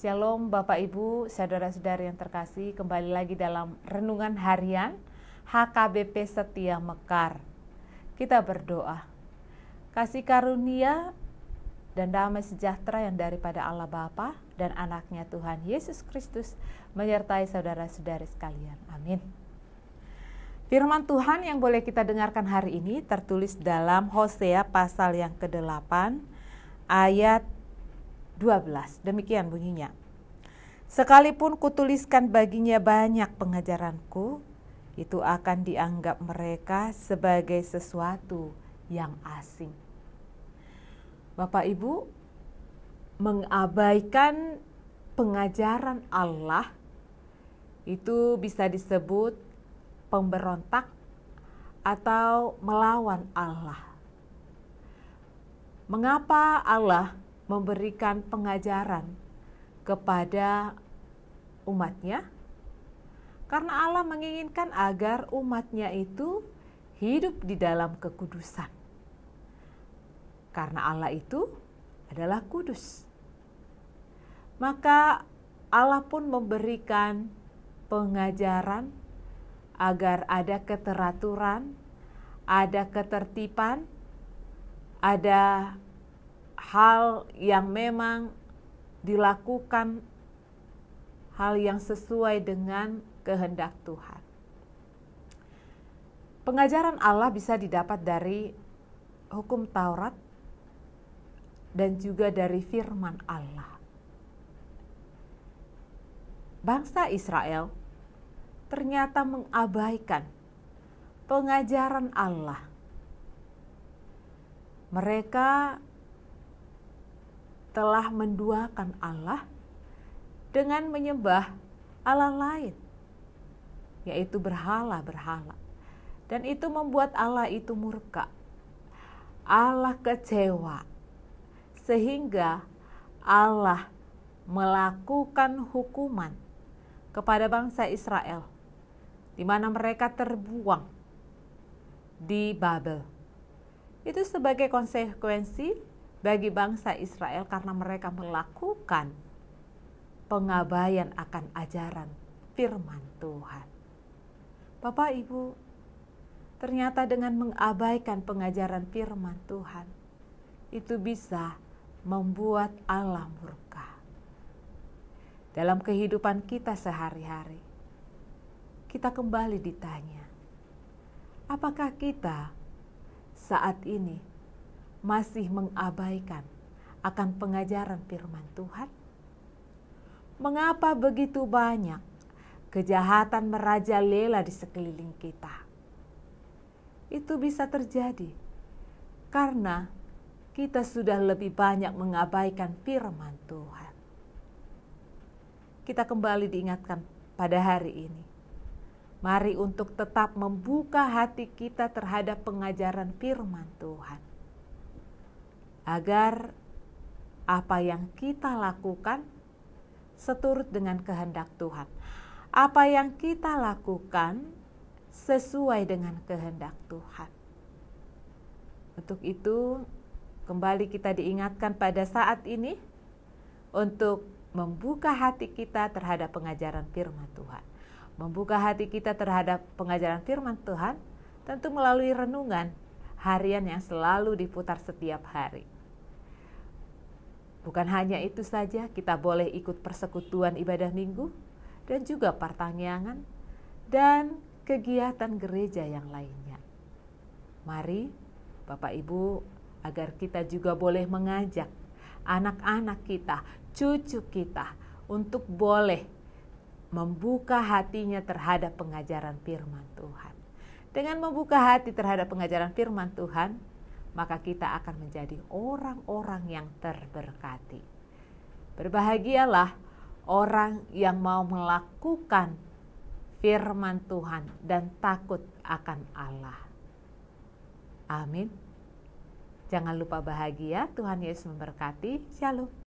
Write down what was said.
Shalom Bapak Ibu, saudara-saudari yang terkasih, kembali lagi dalam Renungan Harian HKBP Setia Mekar. Kita berdoa, kasih karunia dan damai sejahtera yang daripada Allah Bapa dan anaknya Tuhan Yesus Kristus menyertai saudara-saudari sekalian. Amin. Firman Tuhan yang boleh kita dengarkan hari ini tertulis dalam Hosea pasal yang ke-8 ayat 12. Demikian bunyinya. Sekalipun kutuliskan baginya banyak pengajaranku, itu akan dianggap mereka sebagai sesuatu yang asing. Bapak Ibu, mengabaikan pengajaran Allah itu bisa disebut pemberontak atau melawan Allah. Mengapa Allah memberikan pengajaran kepada umatnya? Karena Allah menginginkan agar umatnya itu hidup di dalam kekudusan. Karena Allah itu adalah kudus. Maka Allah pun memberikan pengajaran agar ada keteraturan, ada ketertiban, ada hal yang memang dilakukan, hal yang sesuai dengan kehendak Tuhan. Pengajaran Allah bisa didapat dari hukum Taurat dan juga dari firman Allah. Bangsa Israel ternyata mengabaikan pengajaran Allah. Mereka telah menduakan Allah dengan menyembah Allah lain, yaitu berhala-berhala. Dan itu membuat Allah itu murka. Allah kecewa, sehingga Allah melakukan hukuman kepada bangsa Israel, di mana mereka terbuang di Babel. Itu sebagai konsekuensi bagi bangsa Israel karena mereka melakukan pengabaian akan ajaran firman Tuhan. Bapak Ibu, ternyata dengan mengabaikan pengajaran firman Tuhan, itu bisa membuat Allah murka. Dalam kehidupan kita sehari-hari, kita kembali ditanya, apakah kita saat ini masih mengabaikan akan pengajaran firman Tuhan? Mengapa begitu banyak kejahatan merajalela di sekeliling kita? Itu bisa terjadi karena kita sudah lebih banyak mengabaikan firman Tuhan. Kita kembali diingatkan pada hari ini. Mari untuk tetap membuka hati kita terhadap pengajaran firman Tuhan. Agar apa yang kita lakukan seturut dengan kehendak Tuhan. Apa yang kita lakukan sesuai dengan kehendak Tuhan. Untuk itu, kembali kita diingatkan pada saat ini untuk membuka hati kita terhadap pengajaran firman Tuhan. Membuka hati kita terhadap pengajaran firman Tuhan tentu melalui renungan harian yang selalu diputar setiap hari. Bukan hanya itu saja, kita boleh ikut persekutuan ibadah minggu dan juga pertanyaan dan kegiatan gereja yang lainnya. Mari Bapak Ibu, agar kita juga boleh mengajak anak-anak kita, cucu kita untuk boleh membuka hatinya terhadap pengajaran firman Tuhan. Dengan membuka hati terhadap pengajaran firman Tuhan, maka kita akan menjadi orang-orang yang terberkati. Berbahagialah orang yang mau melakukan firman Tuhan dan takut akan Allah. Amin. Jangan lupa bahagia, Tuhan Yesus memberkati. Shalom.